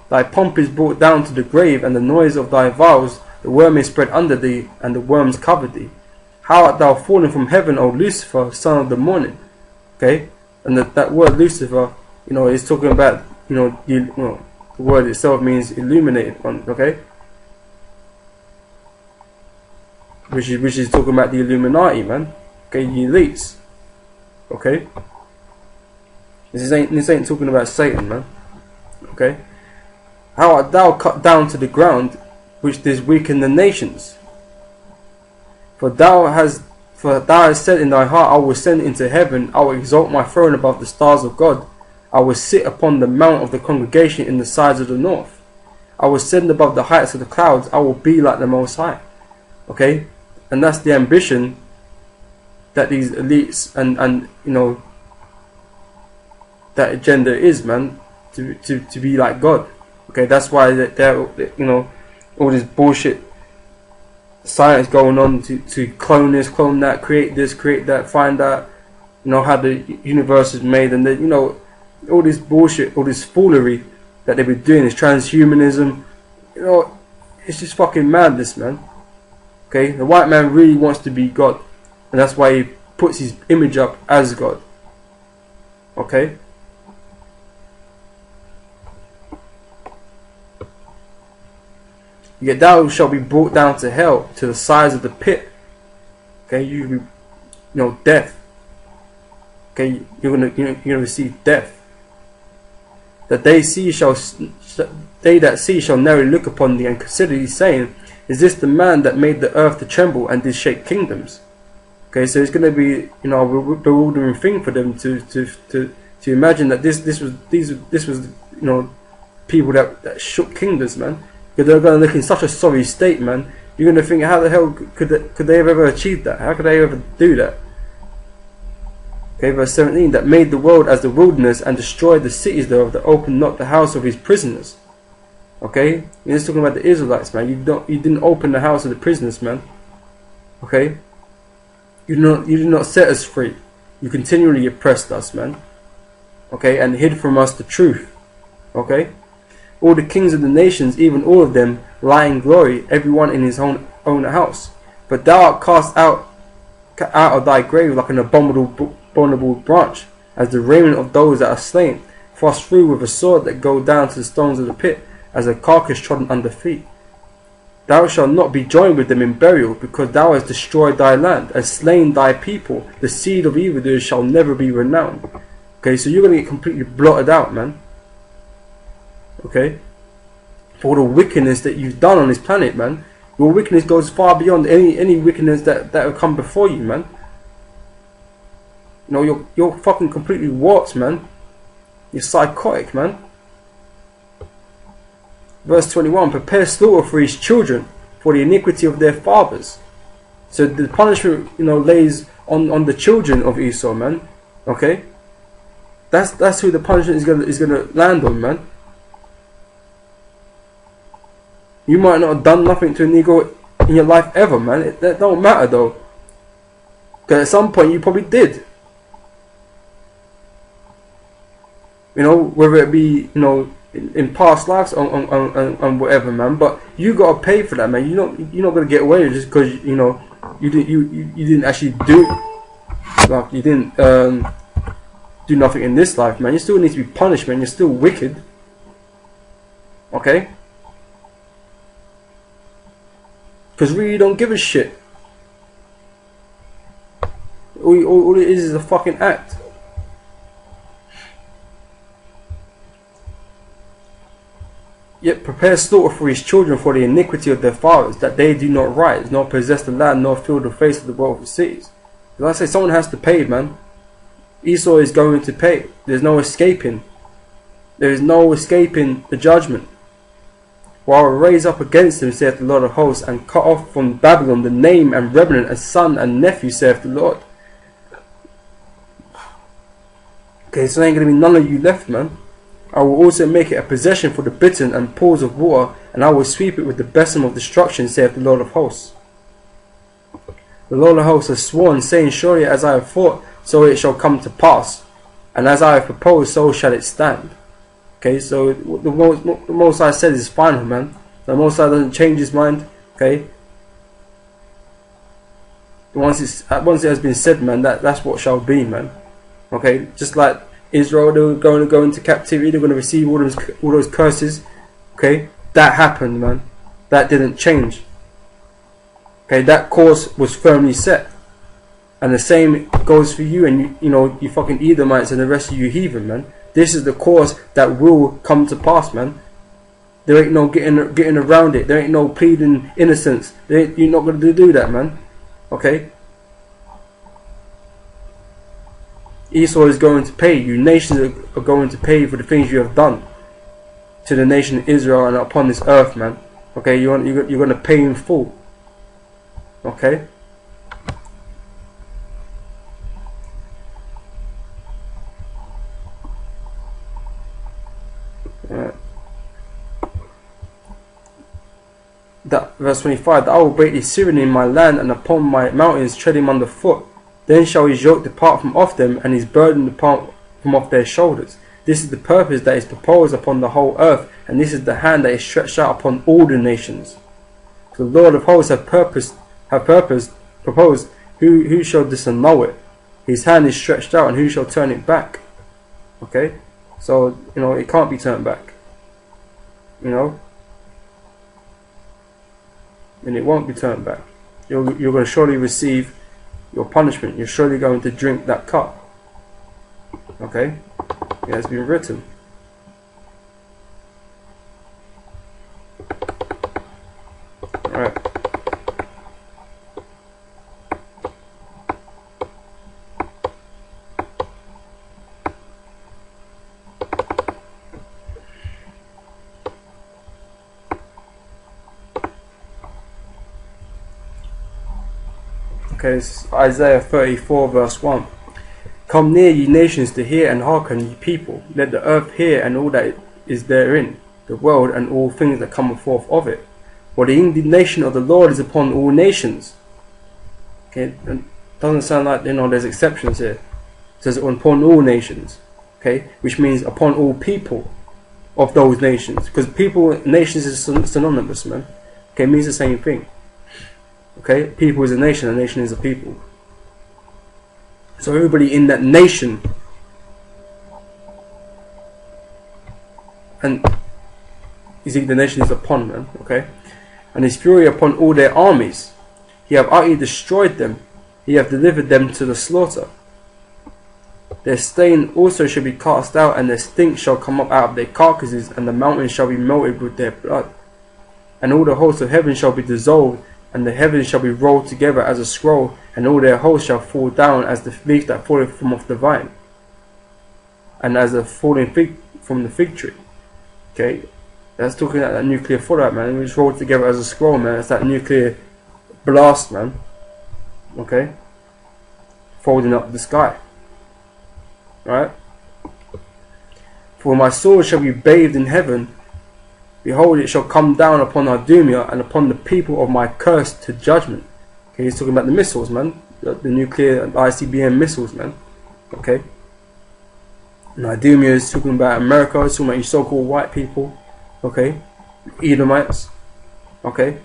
Thy pomp is brought down to the grave, and the noise of thy vows, the worm is spread under thee, and the worms cover thee. How art thou fallen from heaven, O Lucifer, son of the morning? Okay, and that word Lucifer, is talking about, the word itself means illuminated one. Okay, which is talking about the Illuminati, man. Okay, the elites. Okay, this ain't talking about Satan, man. Okay, how art thou cut down to the ground, which did weaken the nations? For thou hast said in thy heart, I will ascend into heaven, I will exalt my throne above the stars of God, I will sit upon the mount of the congregation in the sides of the north, I will ascend above the heights of the clouds, I will be like the Most High. Okay, and that's the ambition that these elites and that agenda is, man, to be like God. Okay, that's why they're all this bullshit science going on to clone this, clone that, create this, create that, find out how the universe is made, and then all this bullshit, all this foolery that they've been doing, is transhumanism. It's just fucking madness, man. Okay, the white man really wants to be God, and that's why he puts his image up as God. Okay. Yet thou shalt be brought down to hell, to the sides of the pit. Okay, you be, death. Okay, you're gonna receive death. That they that see shall narrowly look upon thee and consider thee, saying, is this the man that made the earth to tremble and did shake kingdoms? Okay, so it's gonna be a bewildering thing for them to imagine that this was people that shook kingdoms, man. Because they're going to look in such a sorry state, man. You're going to think, how the hell could they have ever achieved that? How could they ever do that? Okay, verse 17, that made the world as the wilderness and destroyed the cities thereof, that opened not the house of his prisoners. Okay, you're just talking about the Israelites, man. You didn't open the house of the prisoners, man. Okay, you did not set us free. You continually oppressed us, man. Okay, and hid from us the truth. Okay. All the kings of the nations, even all of them, lie in glory, everyone in his own house. But thou art cast out of thy grave like an abominable branch, as the raiment of those that are slain, thrust through with a sword that go down to the stones of the pit, as a carcass trodden under feet. Thou shalt not be joined with them in burial, because thou hast destroyed thy land, and slain thy people. The seed of evildoers shall never be renowned. Okay, so you're going to get completely blotted out, man. Okay, for all the wickedness that you've done on this planet, man. Your wickedness goes far beyond any wickedness that have come before you, man. You're fucking completely warped, man. You're psychotic, man. Verse 21, prepare slaughter for his children, for the iniquity of their fathers. So the punishment, lays on the children of Esau, man. Okay, that's who the punishment is gonna land on, man. You might not have done nothing to a Negro in your life ever, man. That don't matter though. Because at some point you probably did. Whether it be, in past lives and whatever, man. But you gotta pay for that, man. You're not gonna get away just because you didn't actually do, like, you didn't do nothing in this life, man. You still need to be punished, man. You're still wicked. Okay. Because really you don't give a shit. All it is a fucking act. Yet prepare slaughter for his children for the iniquity of their fathers, that they do not rise, nor possess the land, nor fill the face of the wealth of cities. Like I say, someone has to pay, man. Esau is going to pay. There's no escaping. There is no escaping the judgment. For I will raise up against him, saith the Lord of hosts, and cut off from Babylon the name and remnant and son and nephew, saith the Lord. Okay, so there ain't going to be none of you left, man. I will also make it a possession for the bittern and pools of water, and I will sweep it with the besom of destruction, saith the Lord of hosts. The Lord of hosts has sworn, saying, surely as I have thought, so it shall come to pass, and as I have proposed, so shall it stand. Okay, so the most I said is final, man. The Most High doesn't change his mind. Okay, once it has been said, man, that's what shall be, man. Okay, just like Israel, they were going to go into captivity, they're going to receive all those curses. Okay, that happened, man. That didn't change. Okay, that course was firmly set, and the same goes for you and you fucking Edomites and the rest of you heathen, man. This is the course that will come to pass, man. There ain't no getting around it. There ain't no pleading innocence. You're not going to do that, man. Okay. Esau is going to pay. You nations are going to pay for the things you have done to the nation of Israel and upon this earth, man. Okay, you're going to pay in full. Okay. That verse 25. That I will break the Syrian in my land, and upon my mountains tread him underfoot. Then shall his yoke depart from off them, and his burden depart from off their shoulders. This is the purpose that is proposed upon the whole earth, and this is the hand that is stretched out upon all the nations. So the Lord of hosts have proposed, who shall disannul it? His hand is stretched out, and who shall turn it back? Okay, so it can't be turned back. And it won't be turned back. You're going to surely receive your punishment. You're surely going to drink that cup. Okay, it has been written. Alright. Okay, it's Isaiah 34 verse 1. Come near, ye nations, to hear, and hearken, ye people. Let the earth hear, and all that is therein, the world, and all things that come forth of it. For the indignation of the Lord is upon all nations. Okay, it doesn't sound like there's exceptions here. It says upon all nations. Okay, which means upon all people of those nations, because nations is synonymous, man. Okay, it means the same thing. Okay, people is a nation is a people. So everybody in that nation, and you see the nation is upon them, okay, and his fury upon all their armies. He have utterly destroyed them, he have delivered them to the slaughter. Their stain also shall be cast out, and their stink shall come up out of their carcasses, and the mountains shall be melted with their blood. And all the hosts of heaven shall be dissolved, and the heavens shall be rolled together as a scroll, and all their hosts shall fall down as the leaf that falleth from off the vine, and as a falling fig from the fig tree. Okay, that's talking about that nuclear fallout, man. It's rolled together as a scroll, man. It's that nuclear blast, man. Okay, folding up the sky. Right? For my sword shall be bathed in heaven. Behold, it shall come down upon Idumea and upon the people of my curse to judgment. Okay, he's talking about the missiles, man. The nuclear ICBM missiles, man. Okay. And Idumea is talking about America. It's talking about you so-called white people. Okay. Edomites. Okay.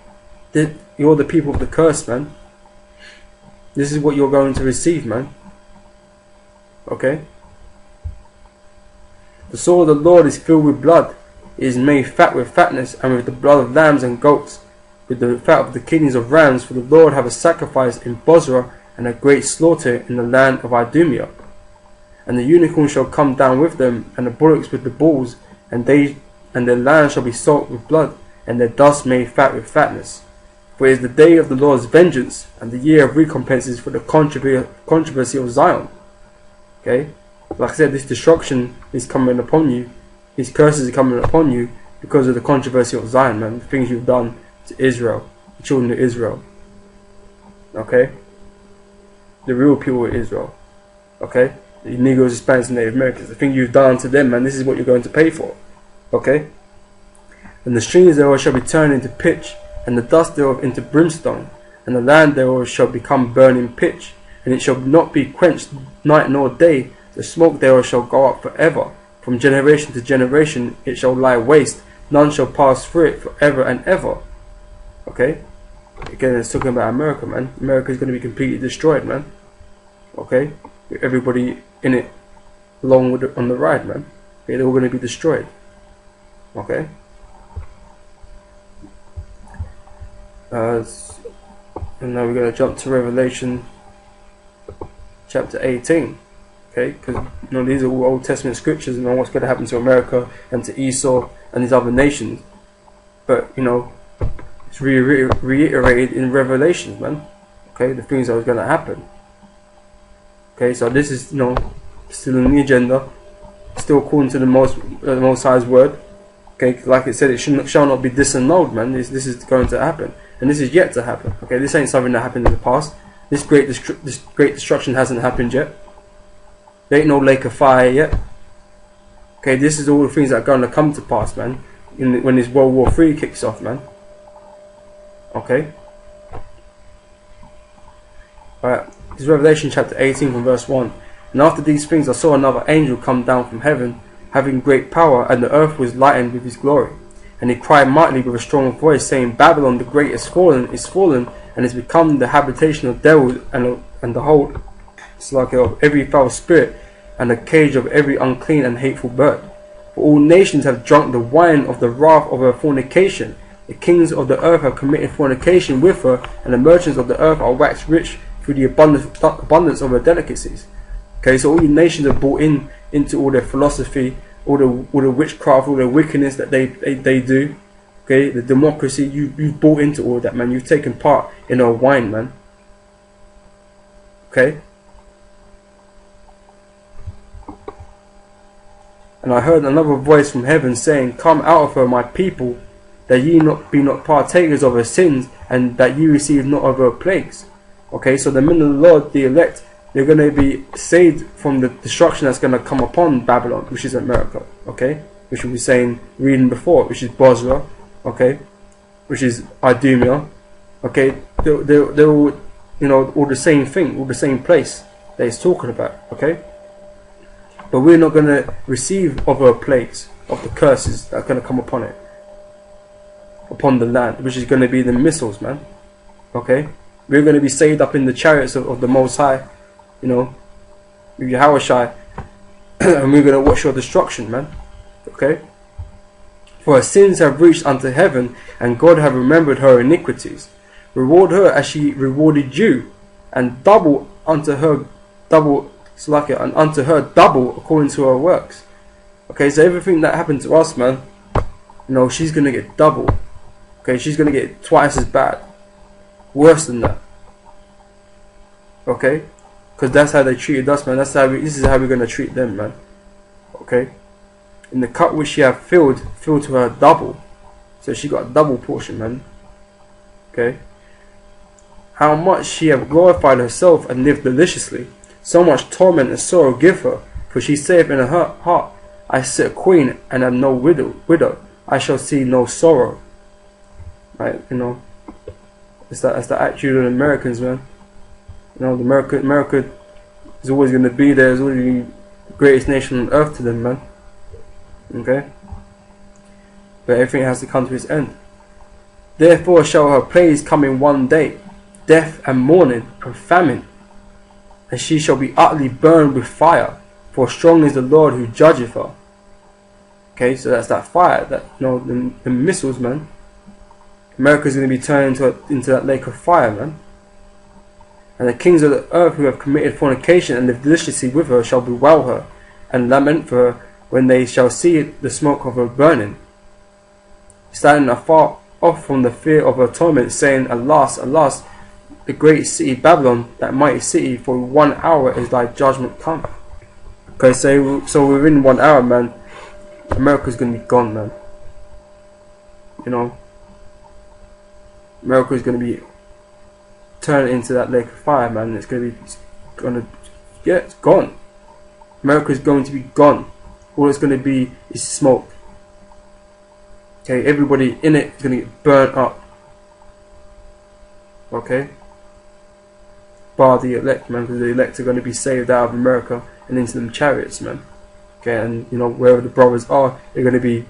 You're the people of the curse, man. This is what you're going to receive, man. Okay. The sword of the Lord is filled with blood. It is made fat with fatness, and with the blood of lambs and goats, with the fat of the kidneys of rams. For the Lord have a sacrifice in Bozrah, and a great slaughter in the land of Idumea. And the unicorn shall come down with them, and the bullocks with the bulls, and their land shall be salt with blood, and their dust made fat with fatness. For it is the day of the Lord's vengeance, and the year of recompenses for the controversy of Zion. Okay, like I said, this destruction is coming upon you. These curses are coming upon you because of the controversy of Zion, man. The things you've done to Israel, the children of Israel. Okay? The real people of Israel. Okay? The Negroes, Hispanics, and Native Americans. The thing you've done to them, man, this is what you're going to pay for. Okay? And the streams thereof shall be turned into pitch, and the dust thereof into brimstone, and the land thereof shall become burning pitch, and it shall not be quenched night nor day. The smoke thereof shall go up forever. From generation to generation it shall lie waste. None shall pass through it forever and ever. Okay? Again, it's talking about America, man. America is going to be completely destroyed, man. Okay? With everybody in it along with on the ride, man. Okay, they're all going to be destroyed. Okay? And now we're going to jump to Revelation chapter 18. Okay, because these are all Old Testament scriptures and what's going to happen to America and to Esau and these other nations. But it's reiterated in Revelations, man. Okay, the things that was going to happen. Okay, so this is still in the agenda, still according to the Most High's word. Okay, like it said, it shall not be disannulled, man. This is going to happen, and this is yet to happen. Okay, this ain't something that happened in the past. This great destruction hasn't happened yet. There ain't no lake of fire yet. Okay, this is all the things that are going to come to pass, man. When this World War III kicks off, man. Okay. Alright, this is Revelation chapter 18 from verse 1. And after these things I saw another angel come down from heaven, having great power, and the earth was lightened with his glory. And he cried mightily with a strong voice, saying, Babylon the great is fallen, and is become the habitation of devils, and the whole of every foul spirit, and the cage of every unclean and hateful bird. For all nations have drunk the wine of the wrath of her fornication. The kings of the earth have committed fornication with her, and the merchants of the earth are waxed rich through the abundance of her delicacies. Okay, so all you nations are bought into all their philosophy, all the witchcraft, all the wickedness that they do. Okay, the democracy, you've bought into all that, man. You've taken part in our wine, man. Okay. And I heard another voice from heaven saying, Come out of her, my people, that ye be not partakers of her sins, and that ye receive not of her plagues. Okay, so the men of the Lord, the elect, they're going to be saved from the destruction that's going to come upon Babylon, which is America. Okay, which we were reading before, which is Bosra. Okay, which is Idumea. Okay, they're all all the same thing, all the same place that he's talking about. Okay. But we're not going to receive of her plagues, of the curses that are going to come upon it, upon the land, which is going to be the missiles, man. Okay? We're going to be saved up in the chariots of the Most High, with Yahushua, and we're going to watch your destruction, man. Okay? For her sins have reached unto heaven, and God have remembered her iniquities. Reward her as she rewarded you, and double unto her double according to her works. Okay, so everything that happened to us, man, she's gonna get double. Okay, she's gonna get twice as bad, worse than that. Okay, because that's how they treated us, man. This is how we're gonna treat them, man. Okay, in the cup which she have filled to her double, so she got a double portion, man. Okay, how much she have glorified herself and lived deliciously. So much torment and sorrow give her, for she saith in her heart, I sit a queen and am no widow. I shall see no sorrow. Right, that's the attitude of the Americans, man. America is always going to be there. It's always the greatest nation on earth to them, man. Okay, but everything has to come to its end. Therefore shall her plagues come in one day, death and mourning and famine. And she shall be utterly burned with fire, for strong is the Lord who judgeth her. Okay, so that's that fire, the missiles, man. America's going to be turned into that lake of fire, man. And the kings of the earth who have committed fornication and lived deliciously with her shall bewail her, and lament for her when they shall see the smoke of her burning, standing afar off from the fear of her torment, saying, Alas, alas, the great city Babylon, that mighty city, for 1 hour is thy judgment come. Okay, so within 1 hour, man, America's gonna be gone, man. America's gonna be turned into that lake of fire, man. It's gone. America's going to be gone. All it's gonna be is smoke. Okay, everybody in it is gonna get burnt up. Okay. Bar the elect, man, because the elect are going to be saved out of America and into them chariots, man. Okay, and wherever the brothers are, they're going to be